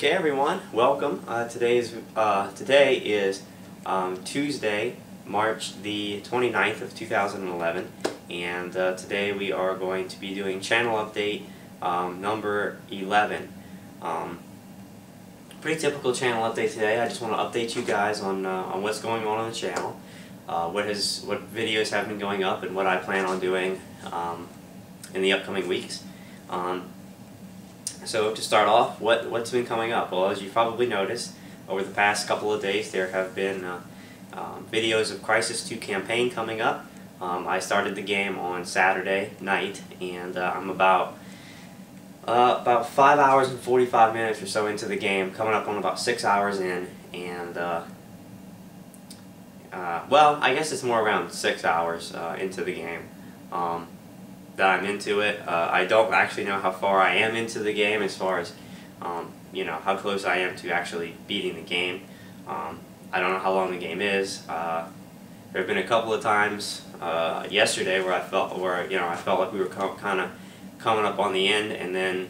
Okay, everyone, welcome. Today is Tuesday, March the 29th of 2011, and today we are going to be doing channel update number 11. Pretty typical channel update today. I just want to update you guys on what's going on the channel, what videos have been going up, and what I plan on doing in the upcoming weeks. So to start off, what's been coming up? Well, as you probably noticed, over the past couple of days there have been videos of Crysis 2 campaign coming up. I started the game on Saturday night, and I'm about 5 hours and 45 minutes or so into the game, coming up on about 6 hours in, and well, I guess it's more around 6 hours into the game that I'm into it. I don't actually know how far I am into the game as far as you know, how close I am to actually beating the game. I don't know how long the game is. There have been a couple of times yesterday where I felt like we were kind of coming up on the end, and then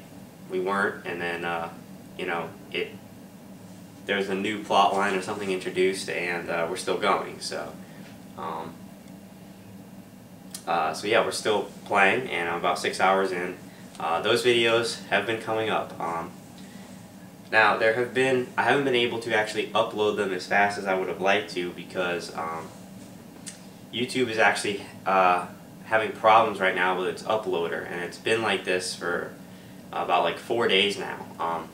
we weren't, and then you know, there's a new plot line or something introduced, and we're still going. So so yeah, we're still playing, and I'm about 6 hours in. Those videos have been coming up. Now I haven't been able to actually upload them as fast as I would have liked to, because YouTube is actually having problems right now with its uploader, and it's been like this for about like 4 days now.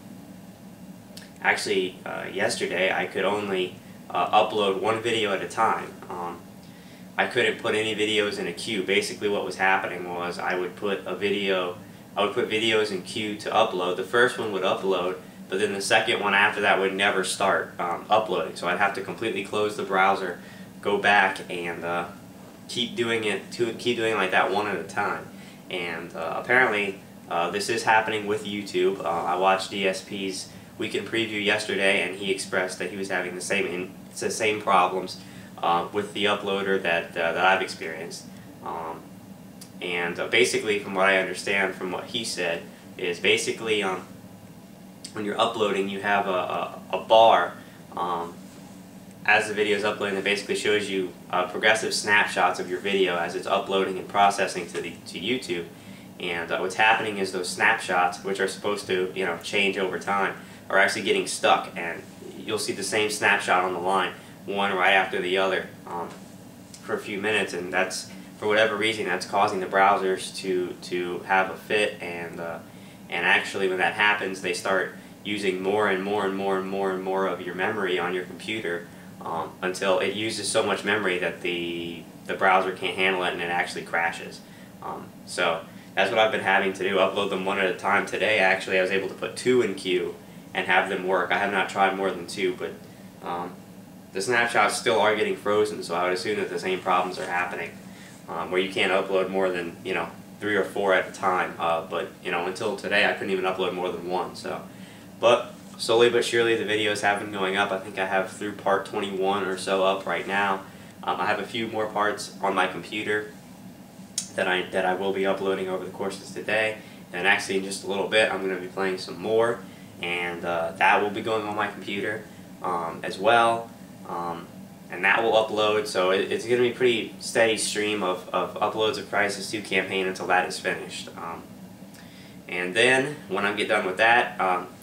Actually, yesterday I could only upload one video at a time. I couldn't put any videos in a queue. Basically what was happening was I would put videos in queue to upload. The first one would upload, but then the second one after that would never start uploading. So I'd have to completely close the browser, go back, and keep doing like that one at a time. And apparently this is happening with YouTube. I watched DSP's weekend preview yesterday, and he expressed that he was having the same problems with the uploader that I've experienced. And basically, from what I understand from what he said, is basically when you're uploading, you have a bar as the video is uploading that basically shows you progressive snapshots of your video as it's uploading and processing to YouTube. And what's happening is those snapshots, which are supposed to, you know, change over time, are actually getting stuck, and you'll see the same snapshot on the line, one right after the other, for a few minutes, and that's, for whatever reason, that's causing the browsers to have a fit, and actually when that happens, they start using more and more and more and more and more of your memory on your computer, until it uses so much memory that the browser can't handle it, and it actually crashes. So that's what I've been having to do, upload them one at a time. Today actually I was able to put 2 in queue and have them work. I have not tried more than 2, but the snapshots still are getting frozen, so I would assume that the same problems are happening, where you can't upload more than, you know, 3 or 4 at a time. But you know, until today I couldn't even upload more than 1. So, but slowly but surely the videos have been going up. I think I have through part 21 or so up right now. I have a few more parts on my computer that I will be uploading over the course of today, and actually in just a little bit I'm going to be playing some more, and that will be going on my computer as well. And that will upload, so it's going to be a pretty steady stream of uploads of Crysis 2 campaign until that is finished. And then, when I get done with that,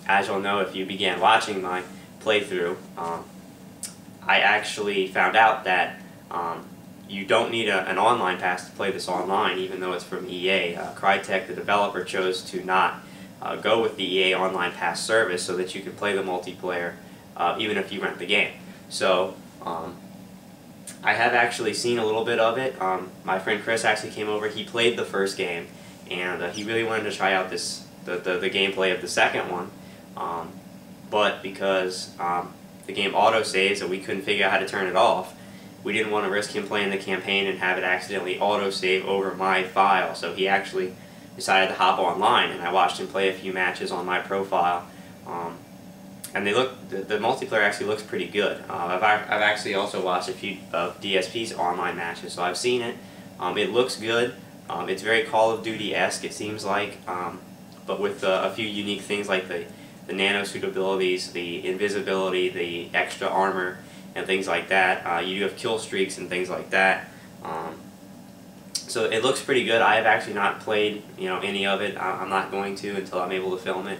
as you'll know if you began watching my playthrough, I actually found out that you don't need an online pass to play this online, even though it's from EA. Crytek, the developer, chose to not go with the EA Online Pass service so that you can play the multiplayer even if you rent the game. So I have actually seen a little bit of it. My friend Chris actually came over. He played the first game, and he really wanted to try out the gameplay of the second one. But because the game auto-saves and we couldn't figure out how to turn it off, we didn't want to risk him playing the campaign and have it accidentally auto-save over my file. So he actually decided to hop online, and I watched him play a few matches on my profile. And the multiplayer actually looks pretty good. I've actually also watched a few of DSP's online matches, so I've seen it. It looks good. It's very Call of Duty-esque, it seems like, but with a few unique things like the the nano-suit abilities, the invisibility, the extra armor, and things like that. You do have kill streaks and things like that. So it looks pretty good. I have actually not played, any of it. I'm not going to until I'm able to film it.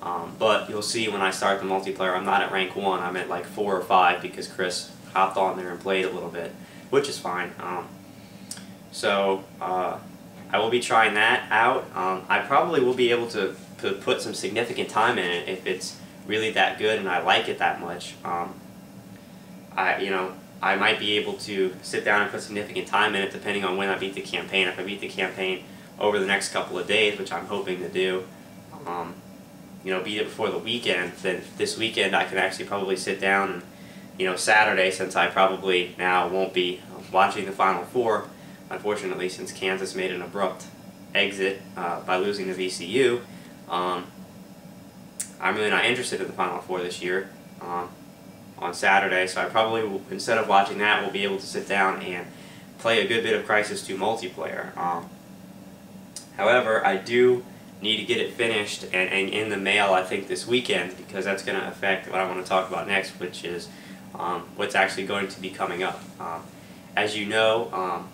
But you'll see when I start the multiplayer, I'm not at rank 1. I'm at like 4 or 5 because Chris hopped on there and played a little bit, which is fine. I will be trying that out. I probably will be able to put some significant time in it if it's really that good and I like it that much. I might be able to sit down and put significant time in it depending on when I beat the campaign. If I beat the campaign over the next couple of days, which I'm hoping to do, beat it before the weekend, then this weekend I can actually probably sit down and, Saturday, since I probably now won't be watching the Final Four, unfortunately, since Kansas made an abrupt exit by losing to VCU, I'm really not interested in the Final Four this year on Saturday, so I probably will, instead of watching that, will be able to sit down and play a good bit of Crysis 2 multiplayer. However, I do need to get it finished and in the mail, I think, this weekend, because that's going to affect what I want to talk about next, which is what's actually going to be coming up. As you know,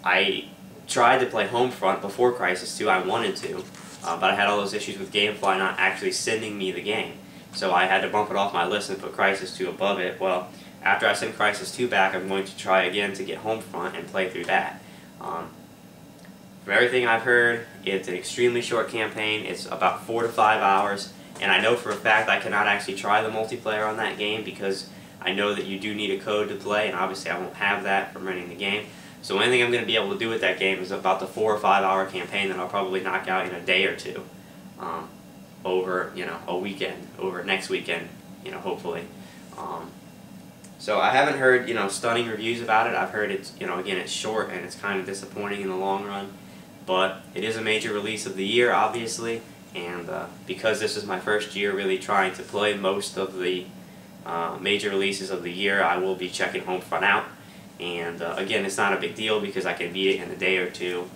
I tried to play Homefront before Crysis 2. I wanted to, but I had all those issues with GameFly not actually sending me the game. So I had to bump it off my list and put Crysis 2 above it. Well, after I send Crysis 2 back, I'm going to try again to get Homefront and play through that. From everything I've heard, it's an extremely short campaign. It's about 4 to 5 hours, and I know for a fact I cannot actually try the multiplayer on that game because I know that you do need a code to play, and obviously I won't have that from running the game. So the only thing I'm going to be able to do with that game is about the 4 or 5 hour campaign that I'll probably knock out in a day or two. Over a weekend, over next weekend, hopefully. So I haven't heard stunning reviews about it. I've heard it's again, it's short and it's kind of disappointing in the long run, but it is a major release of the year, obviously, and because this is my first year really trying to play most of the major releases of the year, I will be checking Homefront out. And again, it's not a big deal because I can beat it in a day or two.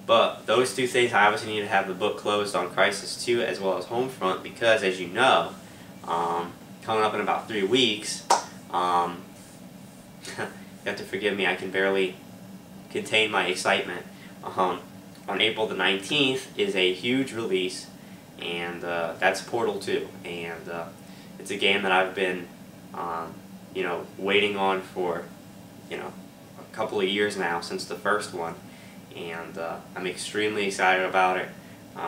But those two things, I obviously need to have the book closed on Crysis 2 as well as Homefront because, as you know, coming up in about 3 weeks, you have to forgive me, I can barely contain my excitement. On April the 19th is a huge release, and that's Portal 2. And it's a game that I've been, waiting on for, a couple of years now since the first one. And I'm extremely excited about it.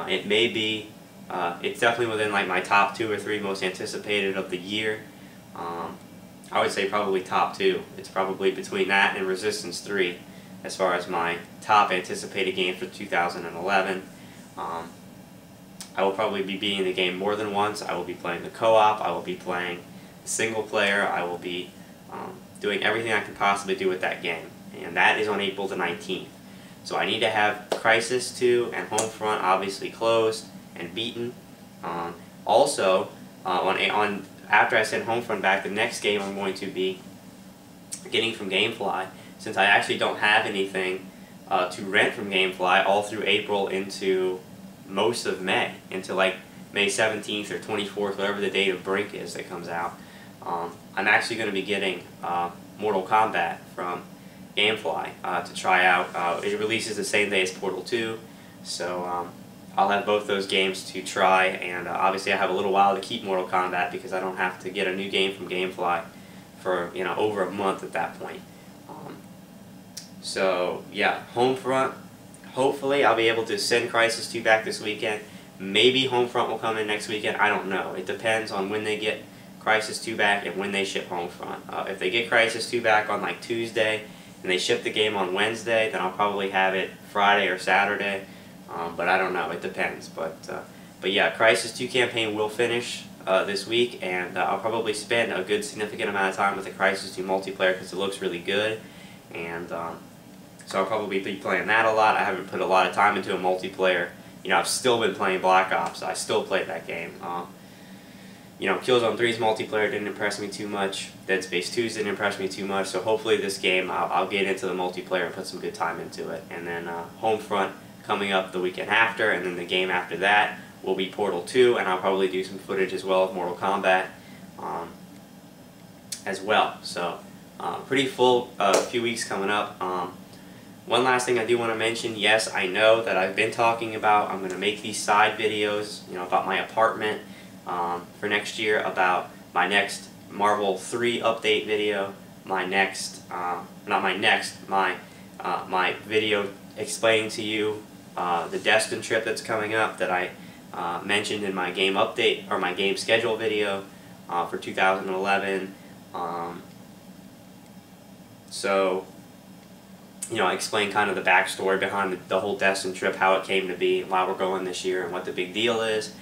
It may be, it's definitely within like my top 2 or 3 most anticipated of the year. I would say probably top 2. It's probably between that and Resistance 3 as far as my top anticipated game for 2011. I will probably be beating the game more than once. I will be playing the co-op. I will be playing the single player. I will be doing everything I can possibly do with that game. And that is on April the 19th. So I need to have Crysis 2 and Homefront obviously closed and beaten. Also, after I send Homefront back, the next game I'm going to be getting from GameFly, since I actually don't have anything to rent from GameFly all through April into most of May, until like May 17th or 24th, whatever the date of Brink is that comes out. I'm actually going to be getting Mortal Kombat from GameFly to try out. It releases the same day as Portal 2, so I'll have both those games to try, and obviously I have a little while to keep Mortal Kombat because I don't have to get a new game from GameFly for over a month at that point. So yeah, Homefront, hopefully I'll be able to send Crysis 2 back this weekend. Maybe Homefront will come in next weekend, I don't know. It depends on when they get Crysis 2 back and when they ship Homefront. If they get Crysis 2 back on like Tuesday and they ship the game on Wednesday, then I'll probably have it Friday or Saturday. But I don't know, it depends. But yeah, Crysis 2 campaign will finish this week, and I'll probably spend a good significant amount of time with the Crysis 2 multiplayer because it looks really good. And so I'll probably be playing that a lot. I haven't put a lot of time into a multiplayer. I've still been playing Black Ops. I still play that game. Killzone 3's multiplayer didn't impress me too much. Dead Space 2's didn't impress me too much. So hopefully this game, I'll get into the multiplayer and put some good time into it. And then Homefront coming up the weekend after, and then the game after that will be Portal 2, and I'll probably do some footage as well of Mortal Kombat as well. So pretty full few weeks coming up. One last thing I do want to mention, yes, I know that I've been talking about, I'm going to make these side videos, about my apartment for next year, about my next Marvel 3 update video, my video explaining to you the Destin trip that's coming up that I mentioned in my game update, or my game schedule video for 2011. So, I explain kind of the backstory behind the whole Destin trip, how it came to be, why we're going this year, and what the big deal is.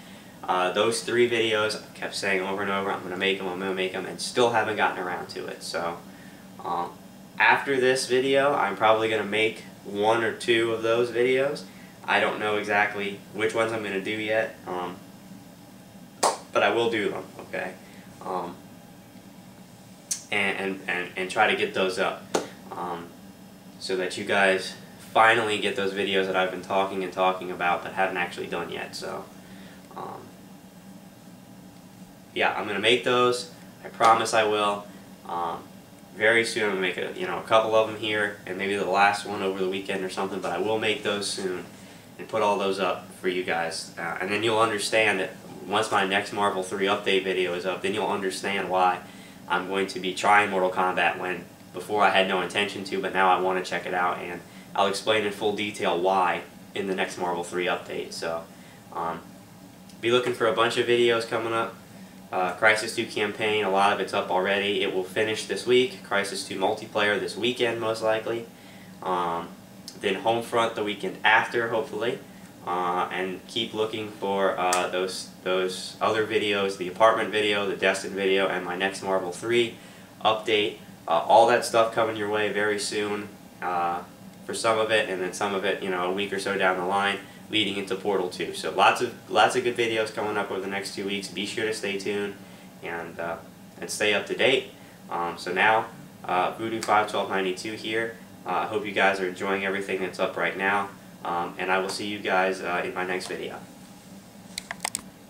Those 3 videos, I kept saying over and over, I'm going to make them, and still haven't gotten around to it. So, after this video, I'm probably going to make 1 or 2 of those videos. I don't know exactly which ones I'm going to do yet, but I will do them, okay? And try to get those up, so that you guys finally get those videos that I've been talking about but haven't actually done yet. So, yeah, I'm going to make those. I promise I will. Very soon I'm going to make a couple of them here, and maybe the last one over the weekend or something, but I will make those soon and put all those up for you guys. And then you'll understand that once my next Marvel 3 update video is up, then you'll understand why I'm going to be trying Mortal Kombat when before I had no intention to, but now I want to check it out, and I'll explain in full detail why in the next Marvel 3 update. So, be looking for a bunch of videos coming up. Crysis 2 campaign, a lot of it's up already. It will finish this week. Crysis 2 multiplayer this weekend, most likely. Then Homefront the weekend after, hopefully. And keep looking for those other videos, the apartment video, the Destin video, and my next Marvel 3 update. All that stuff coming your way very soon for some of it, and then some of it, a week or so down the line, leading into Portal 2. So lots of good videos coming up over the next 2 weeks. Be sure to stay tuned and stay up to date. So now, Voodoo51292 here. I hope you guys are enjoying everything that's up right now, and I will see you guys in my next video.